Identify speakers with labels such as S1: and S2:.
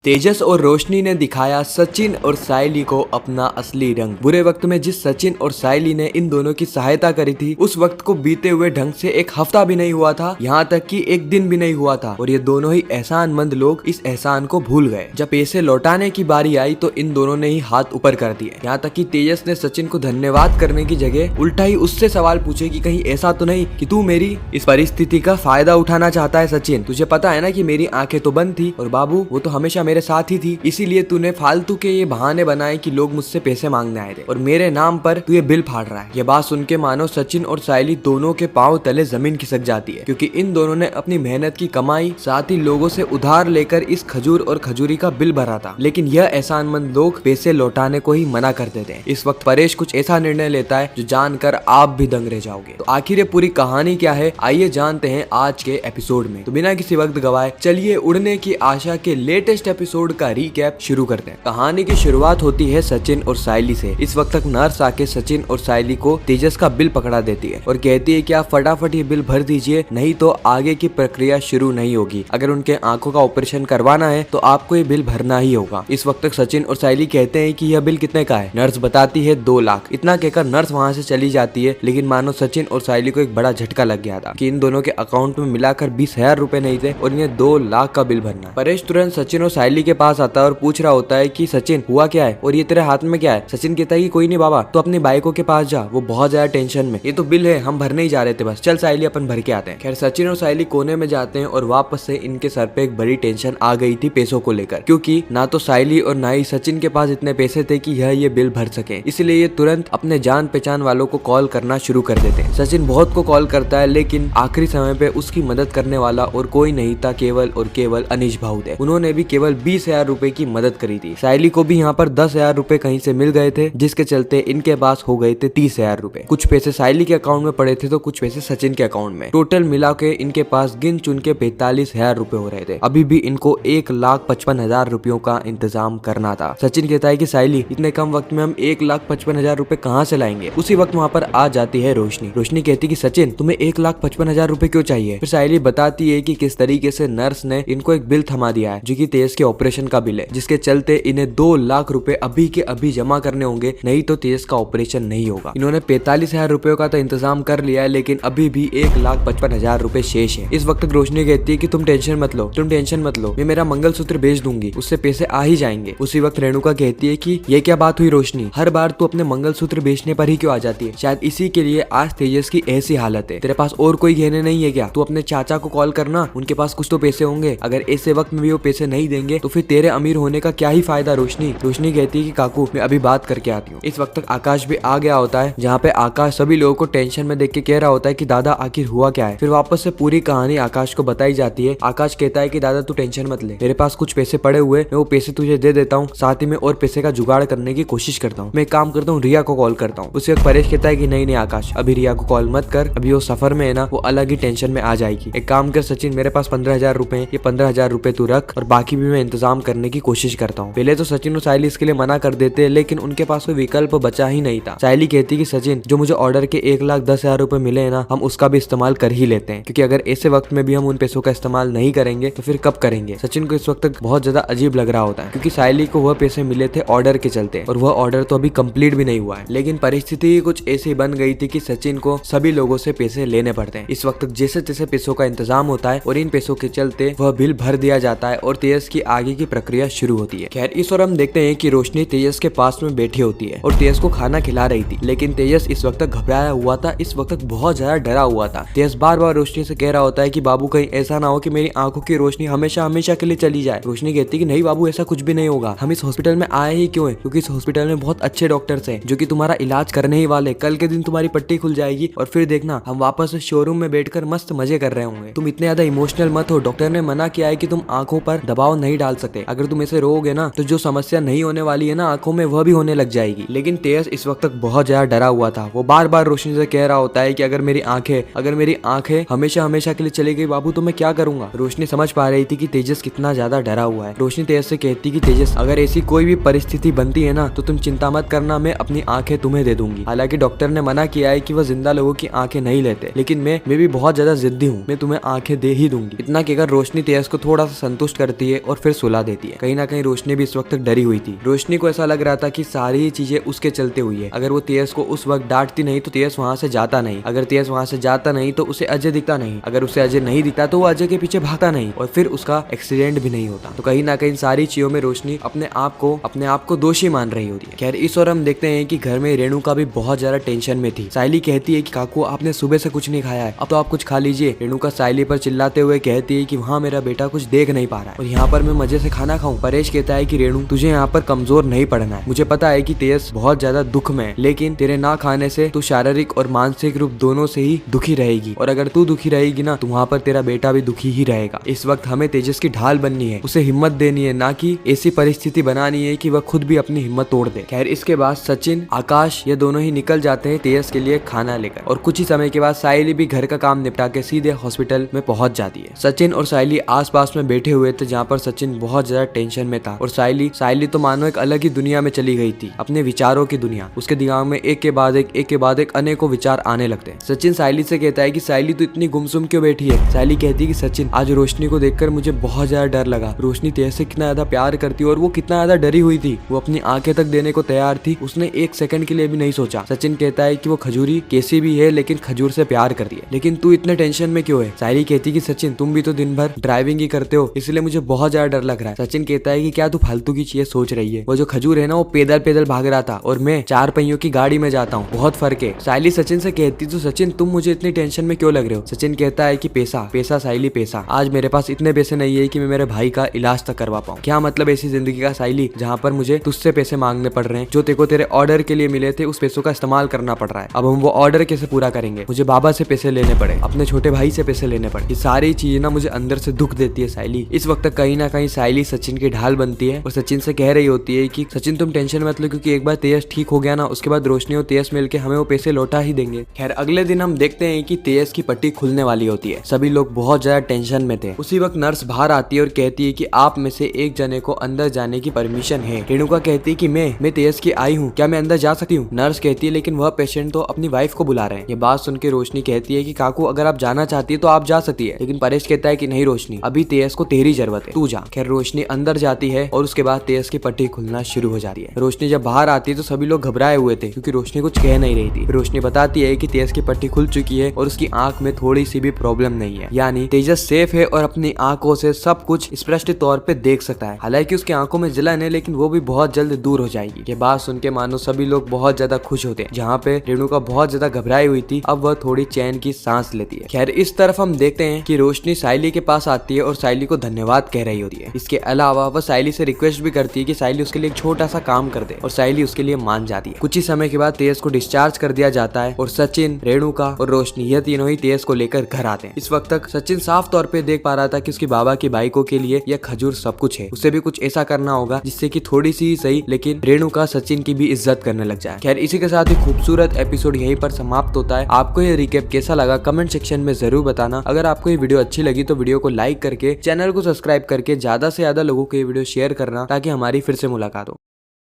S1: तेजस और रोशनी ने दिखाया सचिन और सायली को अपना असली रंग। बुरे वक्त में जिस सचिन और सायली ने इन दोनों की सहायता करी थी, उस वक्त को बीते हुए ढंग से एक हफ्ता भी नहीं हुआ था, यहाँ तक कि एक दिन भी नहीं हुआ था, और ये दोनों ही एहसानमंद लोग इस एहसान को भूल गए। जब पैसे लौटाने की बारी आई तो इन दोनों ने ही हाथ ऊपर कर दिए। यहाँ तक कि तेजस ने सचिन को धन्यवाद करने की जगह उल्टा ही उससे सवाल पूछे कि कहीं ऐसा तो नहीं कि तू मेरी इस परिस्थिति का फायदा उठाना चाहता है। सचिन, तुझे पता है ना कि मेरी आंखें तो बंद थी और बाबू वो तो हमेशा मेरे साथ ही थी, इसीलिए तूने फालतू के ये बहाने बनाए कि लोग मुझसे पैसे मांगने आए थे और मेरे नाम पर तू ये बिल फाड़ रहा है। ये बात सुन के मानो सचिन और सायली दोनों के पांव तले जमीन खिसक जाती है, क्योंकि इन दोनों ने अपनी मेहनत की कमाई साथ ही लोगों से उधार लेकर इस खजूर और खजूरी का बिल भरा था, लेकिन यह एहसानमंद लोग पैसे लौटाने को ही मना कर देते हैं। इस वक्त परेश कुछ ऐसा निर्णय लेता है जो जानकर आप भी दंग रह जाओगे। तो आखिर ये पूरी कहानी क्या है, आइए जानते हैं आज के एपिसोड में। तो बिना किसी वक्त गवाए चलिए उड़ने की आशा के लेटेस्ट एपिसोड का रीकैप शुरू करते हैं। कहानी की शुरुआत होती है सचिन और सायली से। इस वक्त तक नर्स आके सचिन और सायली को तेजस का बिल पकड़ा देती है और कहती है कि आप फटाफट ये बिल भर दीजिए, नहीं तो आगे की प्रक्रिया शुरू नहीं होगी। अगर उनके आंखों का ऑपरेशन करवाना है तो आपको ये बिल भरना ही होगा। इस वक्त तक सचिन और सायली कहते हैं कि यह बिल कितने का है। नर्स बताती है 2 लाख। इतना कहकर नर्स वहाँ से चली जाती है, लेकिन मानो सचिन और सायली को एक बड़ा झटका लग गया था कि इन दोनों के अकाउंट में मिलाकर 20,000 रुपए नहीं थे और इन्हें 2 लाख का बिल भरना। परेश तुरंत सचिन और सायली के पास आता है और पूछ रहा होता है कि सचिन हुआ क्या है और ये तेरे हाथ में क्या है। सचिन कहता है कि कोई नहीं बाबा, तो अपनी बाइकों के पास जा, वो बहुत ज्यादा टेंशन में, ये तो बिल है, हम भरने ही जा रहे थे, बस चल सायली अपन भर के आते हैं। खैर सचिन और सायली कोने में जाते हैं और वापस से इनके सर पे एक बड़ी टेंशन आ गई थी पैसों को लेकर, क्योंकि ना तो सायली और ना ही सचिन के पास इतने पैसे थे कि यह ये बिल भर सके। इसलिए ये तुरंत अपने जान पहचान वालों को कॉल करना शुरू कर देते हैं। सचिन बहुत को कॉल करता है, लेकिन आखिरी समय पे उसकी मदद करने वाला और कोई नहीं था, केवल और केवल अनीश भाऊ थे। उन्होंने भी केवल 20,000 रुपए की मदद करी थी। सायली को भी यहाँ पर 10,000 रुपए कहीं से मिल गए थे, जिसके चलते इनके पास हो गए थे 30,000 रुपए। कुछ पैसे सायली के अकाउंट में पड़े थे तो कुछ पैसे सचिन के अकाउंट में। टोटल मिला के इनके पास गिन चुन के 45,000 रुपए हो रहे थे। अभी भी इनको 1,55,000 रुपयों का इंतजाम करना था। सचिन कहता है कि सायली, इतने कम वक्त में हम 1,55,000 रुपए कहाँ से लाएंगे। उसी वक्त वहाँ पर आ जाती है रोशनी। रोशनी कहती कि सचिन, तुम्हें 1,55,000 रुपए क्यों चाहिए। फिर सायली बताती है कि किस तरीके से नर्स ने इनको एक बिल थमा दिया है, जो कि तेज के ऑपरेशन का बिल है, जिसके चलते इन्हें 2 लाख रुपए अभी के अभी जमा करने होंगे, नहीं तो तेज का ऑपरेशन नहीं होगा। इन्होंने 45,000 रुपयों का तो इंतजाम कर लिया है, लेकिन अभी भी 1,55,000 रुपए शेष है। इस वक्त रोशनी कहती है कि तुम टेंशन मत लो, मैं मेरा मंगलसूत्र बेच दूंगी, उससे पैसे आ ही जाएंगे। उसी वक्त रेणुका कहती है कि ये क्या बात हुई रोशनी, हर बार तू अपने मंगलसूत्र बेचने पर ही क्यों आ जाती है। शायद इसी के लिए आज तेजस की ऐसी हालत है। तेरे पास और कोई गहने नहीं है क्या? तू अपने चाचा को कॉल करना, उनके पास कुछ तो पैसे होंगे। अगर ऐसे वक्त में भी वो पैसे नहीं देंगे तो फिर तेरे अमीर होने का क्या ही फायदा। रोशनी कहती है कि काकू, मैं अभी बात करके आती हूँ। इस वक्त तक आकाश भी आ गया होता है, जहाँ पे आकाश सभी लोगों को टेंशन में देख के कह रहा होता है कि दादा आखिर हुआ क्या है। फिर वापस से पूरी कहानी आकाश को बताई जाती है। आकाश कहता है कि दादा तू टेंशन मत ले, मेरे पास कुछ पैसे पड़े हुए, मैं वो पैसे तुझे दे देता हूँ, साथ ही मैं और पैसे का जुगाड़ करने की कोशिश करता हूँ। मैं एक काम करता हूँ, रिया को कॉल करता हूँ। उसे परेश कहता है कि नहीं आकाश, अभी रिया को कॉल मत कर, अभी वो सफर में है ना, वो अलग ही टेंशन में आ जाएगी। एक काम कर सचिन, मेरे पास 15,000 रुपए, ये 15,000 रुपए तू रख और बाकी भी मैं इंतजाम करने की कोशिश करता हूँ। पहले तो सचिन और सायली इसके लिए मना कर देते, लेकिन उनके पास कोई विकल्प बचा ही नहीं था। सायली कहती कि सचिन, जो मुझे ऑर्डर के 1,10,000 रुपए मिले हैं ना, हम उसका भी इस्तेमाल कर ही लेते हैं, क्योंकि अगर ऐसे वक्त में भी हम उन पैसों का इस्तेमाल नहीं करेंगे तो फिर कब करेंगे। सचिन को इस वक्त तक बहुत ज्यादा अजीब लग रहा होता है, क्योंकि सायली को वह पैसे मिले थे ऑर्डर के चलते और वह ऑर्डर तो अभी कंप्लीट भी नहीं हुआ है। लेकिन परिस्थिति कुछ ऐसी बन गई थी कि सचिन को सभी लोगों से पैसे लेने पड़ते हैं। इस वक्त जैसे तैसे पैसों का इंतजाम होता है और इन पैसों के चलते वह बिल भर दिया जाता है और तेजस की आगे की प्रक्रिया शुरू होती है। खैर इस और हम देखते हैं कि रोशनी तेजस के पास में बैठी होती है और तेजस को खाना खिला रही थी, लेकिन तेजस इस वक्त तक घबराया हुआ था, इस वक्त तक बहुत ज्यादा डरा हुआ था। तेजस बार बार रोशनी से कह रहा होता है कि बाबू कहीं ऐसा ना हो कि मेरी आंखों की रोशनी हमेशा हमेशा के लिए चली जाए। रोशनी कहती है कि नहीं बाबू, ऐसा कुछ भी नहीं होगा, हम इस हॉस्पिटल में आए ही क्यों है, क्योंकि इस हॉस्पिटल में बहुत अच्छे डॉक्टर्स हैं जो कि तुम्हारा इलाज करने ही वाले। कल के दिन तुम्हारी पट्टी खुल जाएगी और फिर देखना हम वापस शोरूम में बैठकर मस्त मजे कर रहे होंगे। तुम इतने ज्यादा इमोशनल मत हो, डॉक्टर ने मना किया है कि तुम आंखों पर दबाव नहीं डाल सकते। अगर तुम ऐसे रोओगे ना तो जो समस्या नहीं होने वाली है ना आंखों में, वह भी होने लग जाएगी। लेकिन तेजस इस वक्त तक बहुत ज्यादा डरा हुआ था। वो बार बार रोशनी से कह रहा होता है कि अगर मेरी आंखें हमेशा हमेशा के लिए चली गई बाबू तो मैं क्या करूंगा। रोशनी समझ पा रही थी कि तेजस कितना ज्यादा डरा हुआ है। रोशनी तेजस से कहती कि तेजस, अगर ऐसी कोई भी परिस्थिति बनती है ना तो तुम चिंता मत करना, मैं अपनी आंखें तुम्हें दे दूंगी। हालांकि डॉक्टर ने मना किया है कि वह जिंदा लोगों की आंखें नहीं लेते, लेकिन मैं भी बहुत ज्यादा जिद्दी हूँ, मैं तुम्हें आंखें दे ही दूंगी। इतना कहकर रोशनी तेजस को थोड़ा सा संतुष्ट करती है और फिर फिर सुला देती है। कहीं ना कहीं रोशनी भी इस वक्त डरी हुई थी। रोशनी को ऐसा लग रहा था कि सारी चीजें उसके चलते हुई है। अगर वो तेज को उस वक्त डांटती नहीं तो तेज वहां से जाता नहीं, अगर तेज वहां से जाता नहीं तो उसे अजय दिखता नहीं, अगर उसे अजय नहीं दिखता तो वो अजय के पीछे भागता नहीं और फिर उसका एक्सीडेंट भी नहीं होता। तो कहीं ना कहीं सारी चीजों में रोशनी अपने आप को दोषी मान रही होती है। खैर इस और हम देखते हैं कि घर में रेणुका भी बहुत ज्यादा टेंशन में थी। सायली कहती है कि काकू आपने सुबह से कुछ नहीं खाया है, अब तो आप कुछ खा लीजिए। रेणुका सायली पर चिल्लाते हुए कहती है कि वहाँ मेरा बेटा कुछ देख नहीं पा रहा है और यहाँ पर मैं मजे से खाना खाऊं। परेश कहता है कि रेणु तुझे यहाँ पर कमजोर नहीं पड़ना है, मुझे पता है कि तेज बहुत ज्यादा दुख में है, लेकिन तेरे ना खाने से तू शारीरिक और मानसिक रूप दोनों से ही दुखी रहेगी और अगर तू दुखी रहेगी ना तो वहाँ पर तेरा बेटा भी दुखी ही रहेगा। इस वक्त हमें तेजस की ढाल बननी है, उसे हिम्मत देनी है, ना कि ऐसी परिस्थिति बनानी है कि वह खुद भी अपनी हिम्मत तोड़ दे। खैर इसके बाद सचिन आकाश ये दोनों ही निकल जाते हैं तेजस के लिए खाना लेकर और कुछ ही समय के बाद सायली भी घर का काम निपटा के सीधे हॉस्पिटल में पहुंच जाती है। सचिन और सायली आसपास में बैठे हुए थे जहाँ पर सचिन बहुत ज्यादा टेंशन में था और सायली तो मानो एक अलग ही दुनिया में चली गई थी, अपने विचारों की दुनिया। उसके दिमाग में एक के बाद एक अनेकों विचार आने लगते हैं। सचिन सायली से कहता है कि सायली तो इतनी गुमसुम क्यों बैठी है। सायली कहती है कि सचिन आज रोशनी को देखकर मुझे बहुत ज्यादा डर लगा, रोशनी तेज से कितना ज्यादा प्यार करती है और वो कितना ज्यादा डरी हुई थी, वो अपनी आंखें तक देने को तैयार थी, उसने एक सेकंड के लिए भी नहीं सोचा। सचिन कहता है कि वो खजूरी कैसी भी है लेकिन खजूर से प्यार करती है, लेकिन तू इतने टेंशन में क्यों है। सायली कहती कि सचिन तुम भी तो दिन भर ड्राइविंग ही करते हो इसलिए मुझे बहुत ज्यादा डर लग रहा है। सचिन कहता है कि क्या तू फालतू की चीजें सोच रही है, वो जो खजूर है ना वो पैदल पैदल भाग रहा था और मैं 4 पहियों की गाड़ी में जाता हूँ, बहुत फर्क है। सायली सचिन से कहती तो सचिन तुम मुझे इतनी टेंशन में क्यों लग रहे हो। सचिन कहता है कि पैसा सायली पैसा, आज मेरे पास इतने पैसे नहीं है कि मैं मेरे भाई का इलाज तक करवा पाऊँ। क्या मतलब ऐसी जिंदगी का सायली जहाँ पर मुझे तुझसे पैसे मांगने पड़ रहे हैं, जो तेको तेरे ऑर्डर के लिए मिले थे उस पैसों का इस्तेमाल करना पड़ रहा है। अब हम वो ऑर्डर कैसे पूरा करेंगे, मुझे बाबा से पैसे लेने पड़े, अपने छोटे भाई से पैसे लेने पड़े। ये सारी चीजें ना मुझे अंदर से दुख देती है सायली। इस वक्त कहीं ना कहीं सायली सचिन की ढाल बनती है और सचिन से कह रही होती है कि सचिन तुम टेंशन मत लो, क्योंकि एक बार तेज ठीक हो गया ना उसके बाद रोशनी और तेज मिलकर हमें वो पैसे लौटा ही देंगे। खैर अगले दिन हम देखते हैं कि तेज की पट्टी खुलने वाली होती है। सभी लोग बहुत ज्यादा टेंशन में थे। उसी वक्त नर्स बाहर आती है और कहती है कि आप में से एक जने को अंदर जाने की परमिशन है। रेणुका कहती है कि मैं तेज की आई हूँ, क्या मैं अंदर जा सकती हूँ। नर्स कहती है लेकिन वह पेशेंट तो अपनी वाइफ को बुला रहे हैं। ये बात सुन के रोशनी कहती है कि काकू अगर आप जाना चाहती है तो आप जा सकती है, लेकिन परेश कहता है कि नहीं रोशनी अभी तेज को तेरी जरूरत है, तू जा। खैर रोशनी अंदर जाती है और उसके बाद तेज की पट्टी खुलना शुरू हो जाती है। रोशनी जब बाहर आती है तो सभी लोग घबराए हुए थे क्योंकि रोशनी कुछ कह नहीं रही थी। रोशनी बताती है कि तेज की पट्टी खुल चुकी है और उसकी आंख में थोड़ी सी भी प्रॉब्लम नहीं है, यानी तेजस सेफ है और अपनी आंखों से सब कुछ स्पष्ट तौर पे देख सकता है। हालांकि उसकी आंखों में जलन है लेकिन वो भी बहुत जल्द दूर हो जाएगी। ये बात सुन के मानो सभी लोग बहुत ज्यादा खुश होते हैं। जहाँ पे रेणुका बहुत ज्यादा घबराई हुई थी अब वह थोड़ी चैन की सांस लेती है। खैर इस तरफ हम देखते हैं कि रोशनी सायली के पास आती है और सायली को धन्यवाद कह रही होती है। इसके अलावा वह सायली से रिक्वेस्ट भी करती है कि सायली उसके लिए एक छोटा सा काम कर दे और सायली उसके लिए मान जाती है। कुछ ही समय के बाद तेज को डिस्चार्ज कर दिया जाता है और सचिन, रेणुका और रोशनी यह तीनों ही तेज को लेकर घर आते हैं। इस वक्त तक सचिन साफ तौर पे देख पा रहा था कि उसके बाबा की बाइकों के लिए यह खजूर सब कुछ है। उसे भी कुछ ऐसा करना होगा जिससे कि थोड़ी सी सही लेकिन रेणुका सचिन की भी इज्जत करने लग जाए। खैर इसी के साथ ही खूबसूरत एपिसोड यहीं पर समाप्त होता है। आपको ये रिकैप कैसा लगा कमेंट सेक्शन में जरूर बताना। अगर आपको ये वीडियो अच्छी लगी तो वीडियो को लाइक करके चैनल को सब्सक्राइब करके ज्यादा से ज्यादा लोगों को ये वीडियो शेयर करना ताकि हमारी फिर से मुलाकात हो।